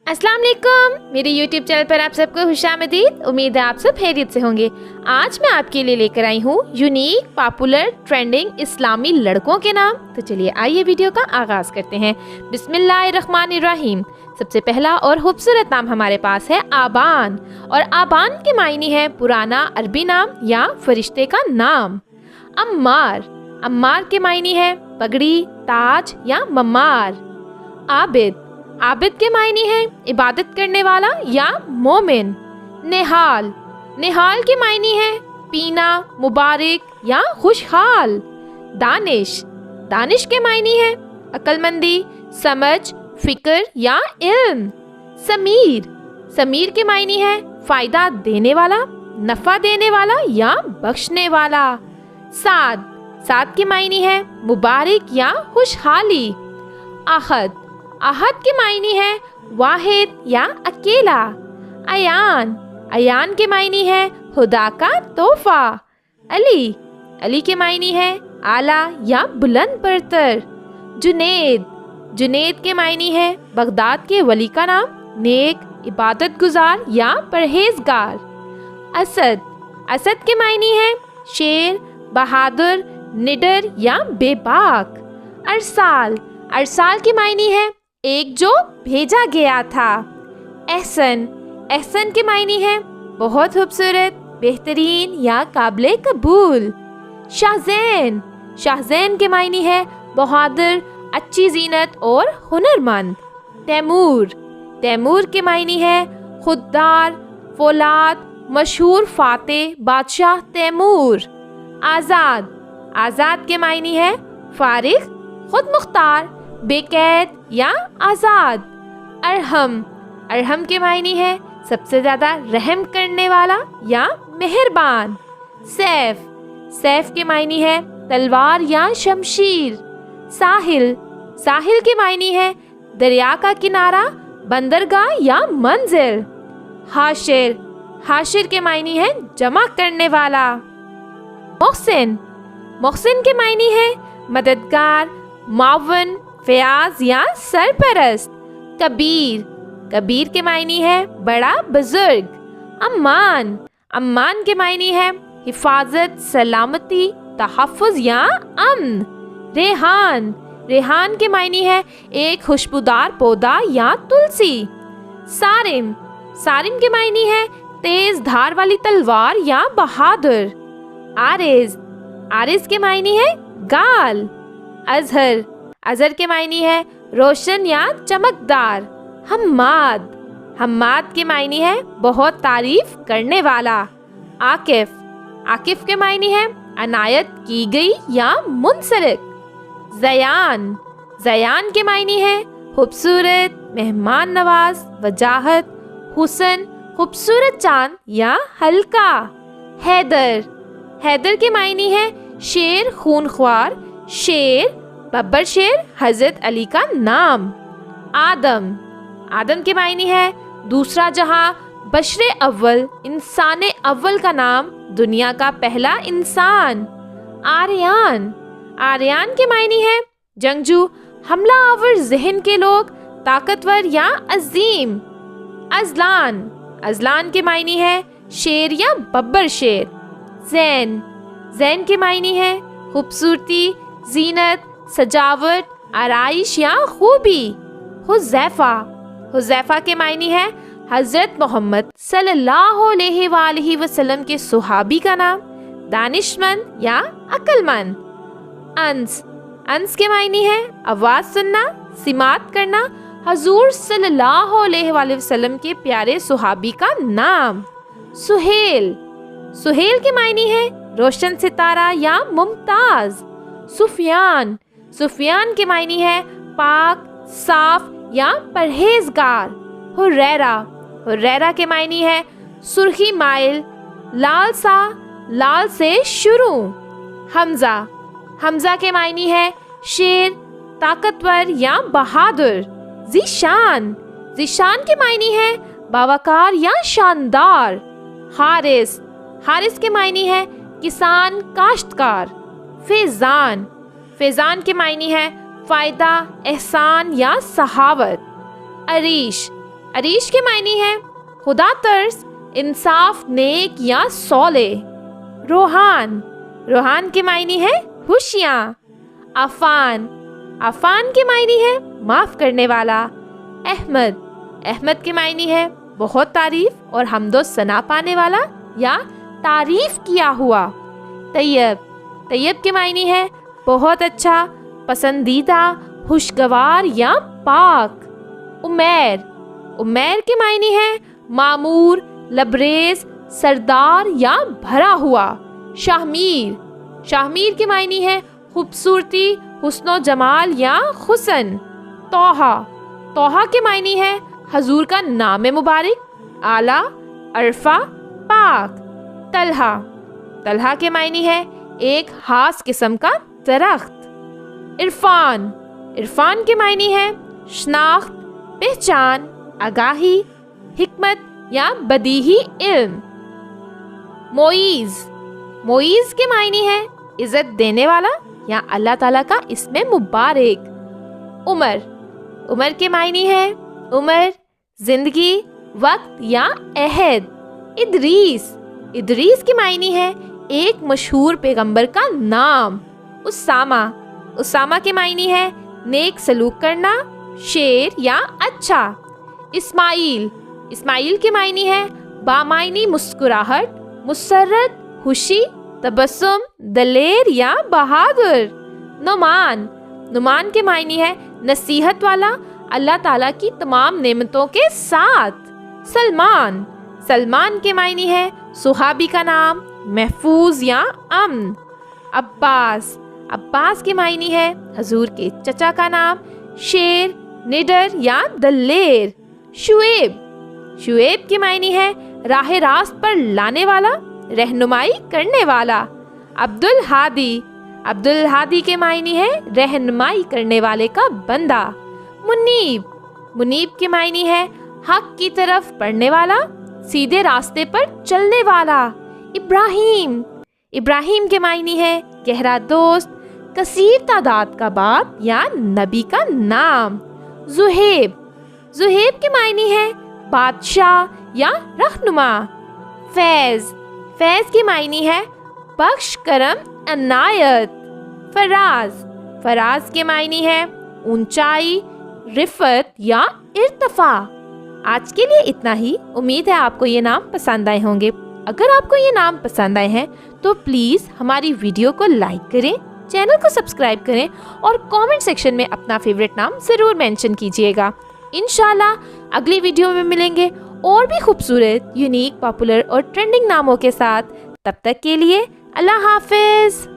अस्सलाम वालेकुम, मेरे YouTube चैनल पर आप सबको खुशामदीद। उम्मीद है आप सब खैरियत से होंगे। आज मैं आपके लिए लेकर आई हूँ यूनिक, पॉपुलर, ट्रेंडिंग इस्लामी लड़कों के नाम। तो चलिए आइए वीडियो का आगाज़ करते हैं। बिस्मिल्लाहिर्रहमानिर्रहीम। सबसे पहला और खूबसूरत नाम हमारे पास है आबान, और आबान के मायने है पुराना अरबी नाम या फरिश्ते का नाम। अम्मार, अम्मार के मायने है पगड़ी, ताज या मम्मार। आबिद, आबिद के मायने हैं इबादत करने वाला या मोमिन। निहाल, निहाल के मायने हैं पीना, मुबारक या खुशहाल। दानिश, दानिश के मायने हैं अक्लमंदी, समझ, फिक्र या इल्म। समीर, समीर के मायने हैं फ़ायदा देने वाला, नफ़ा देने वाला या बख्शने वाला। साद, साद के मायने हैं मुबारक या खुशहाली। आहद, आहद के मायने है वाहिद या अकेला। अयान, अयान के मायने है खुदा का तोहफा। अली, अली के मायने है आला या बुलंद बरतर। जुनेद, जुनेद के मायने है बगदाद के वली का नाम, नेक, इबादत गुजार या परहेजगार। असद, असद के मायने है शेर, बहादुर, निडर या बेबाक। अरसाल, अरसाल के मायने है एक जो भेजा गया था। एहसन, एहसन के मायने है बहुत खूबसूरत, बेहतरीन या काबिल कबूल। शाहज़ैन, शाहज़ैन के मायने है बहादुर, अच्छी जीनत और हुनरमंद। तैमूर, तैमूर के मायने है खुददार, फौलाद, मशहूर फातेह बादशाह तैमूर। आज़ाद, आज़ाद के मायने है फारिग, खुद मुख्तार, बेकैद या आज़ाद। अरहम, अरहम के मायने है सबसे ज़्यादा रहम करने वाला या मेहरबान। सैफ, सैफ के मायने है तलवार या शमशीर। साहिल, साहिल के मायने है दरिया का किनारा, बंदरगाह या मंजिल। हाशिर, हाशिर के मायने है जमा करने वाला। मोहसिन, मोहसिन के मायने है मददगार, मावन, फयाज या सरपरस्त। कबीर, कबीर के मायने है बड़ा बुजुर्ग। अम्मान, अम्मान के मायने है हिफाजत, सलामती, तहफ़्फ़ुज़ या अमन। रेहान, रेहान के मायने है एक खुशबूदार पौधा या तुलसी। सारिम, सारिम के मायने है तेज धार वाली तलवार या बहादुर। आरिज़, आरिज़ के मायने है गाल। अजहर, अजहर के मायने है रोशन या चमकदार। हम्माद, हम्माद के मायने है बहुत तारीफ करने वाला। आकिफ, आकिफ के मायने है अनायत की गई या मुनसलिक। ज़यान, ज़यान के मायने है खूबसूरत, मेहमान नवाज, वजाहत, हुसन, खूबसूरत चांद या हल्का। हैदर, हैदर के मायने है शेर, खूनख्वार, शेर, बब्बर शेर, हजरत अली का नाम। आदम, आदम के मायने है दूसरा जहां, बशरे अव्वल, इंसान अव्वल का नाम, दुनिया का पहला इंसान। आर्यान, आर्यान के मायने है जंगजू, हमला आवर जहन के लोग, ताकतवर या अजीम। अजलान, अजलान के मायने है शेर या बब्बर शेर। जैन, जैन के मायने है खूबसूरती, जीनत, सजावट, आराइश या खूबी। हुज़ैफ़ा, हुज़ैफ़ा के मायने है हज़रत मोहम्मद सल्लल्लाहु अलैहि वसल्लम के सुहाबी का नाम, दानिशमंद या अक्लमंद। अंस, अंस के मायने है आवाज़ सुनना, सिमात करना, हजूर सल्लल्लाहु अलैहि वसल्लम के प्यारे सुहाबी का नाम। सुहेल, सुहेल के मायने है रोशन सितारा या मुमताज़। सुफियान, सुफियान के मायने है पाक, साफ या परहेजगार। हुरैरा, हुरैरा के मायने है सुर्खी माइल, लाल सा, लाल से शुरू। हमजा, हमजा के मायने है शेर, ताकतवर या बहादुर। ज़ीशान, ज़ीशान के मायने है बावकार या शानदार। हारिस, हारिस के मायने है किसान, काश्तकार। फैज़ान, फैज़ान के मायने है फ़ायदा, एहसान या सहावत। अरीश, عریش کے معنی ہے خدا ترس، انصاف، نیک یا صالح۔ روحان، روحان کے معنی ہے خوشیاں۔ عفان، عفان کے معنی ہے معاف کرنے والا۔ احمد، احمد کے معنی ہے بہت تعریف اور حمد و ثنا پانے والا یا تعریف کیا ہوا۔ طیب، طیب کے معنی ہے بہت اچھا، پسندیدہ، خوشگوار یا پاک۔ عمیر، عمیر کے معنی ہے معمور، لبریز، سردار یا بھرا ہوا۔ شاہمیر، شاہمیر کے معنی ہے خوبصورتی، حسن و جمال یا حسن۔ طٰہٰ، طٰہٰ کے معنی ہے حضور کا نام مبارک، اعلیٰ، عرفہ، پاک۔ طلحہ، طلحہ کے معنی ہے ایک خاص قسم کا درخت۔ عرفان، عرفان کے معنی ہے شناخت، پہچان، آگاہی، حکمت یا بدیہی علم۔ معیز، معیز کے معنی ہے عزت دینے والا یا اللہ تعالیٰ کا اسم مبارک۔ عمر، عمر کے معنی ہے عمر، زندگی، وقت یا عہد۔ ادریس، ادریس کے معنی ہے ایک مشہور پیغمبر کا نام۔ اسامہ، اسامہ کے معنی ہے نیک سلوک کرنا، شیر یا اچھا۔ اسماعیل، اسماعیل کے معنی ہے بامعنی مسکراہٹ، مسرت، خوشی، تبسم، دلیر یا بہادر۔ نعمان، نعمان کے معنی ہے نصیحت والا، اللہ تعالیٰ کی تمام نعمتوں کے ساتھ۔ سلمان، سلمان کے معنی ہے صحابی کا نام، محفوظ یا امن۔ عباس، عباس کے معنی ہے حضور کے چچا کا نام، شیر، نڈر یا دلیر۔ شعیب، شعیب کے معنی ہے راہ راست پر لانے والا، رہنمائی کرنے والا۔ عبدالہادی، عبدالہادی کے معنی ہے رہنمائی کرنے والے کا بندہ۔ منیب، منیب کے معنی ہے حق کی طرف پڑھنے والا، سیدھے راستے پر چلنے والا۔ ابراہیم، ابراہیم کے معنی ہے گہرا دوست، کثیر تعداد کا باپ یا نبی کا نام۔ زہیب، زہیب کے معنی ہے بادشاہ یا رہنما۔ فیض، فیض کے معنی ہے بخش، کرم، عنایت۔ فراز، فراز کے معنی ہے اونچائی، رفعت یا ارتفاع۔ آج کے لیے اتنا ہی۔ امید ہے آپ کو یہ نام پسند آئے ہوں گے۔ اگر آپ کو یہ نام پسند آئے ہیں تو پلیز ہماری ویڈیو کو لائک کریں، چینل کو سبسکرائب کریں اور کامنٹ سیکشن میں اپنا فیوریٹ نام ضرور مینشن کیجیے گا۔ انشاءاللہ اگلی ویڈیو میں ملیں گے اور بھی خوبصورت، یونیک، پاپولر اور ٹرینڈنگ ناموں کے ساتھ۔ تب تک کے لیے اللہ حافظ۔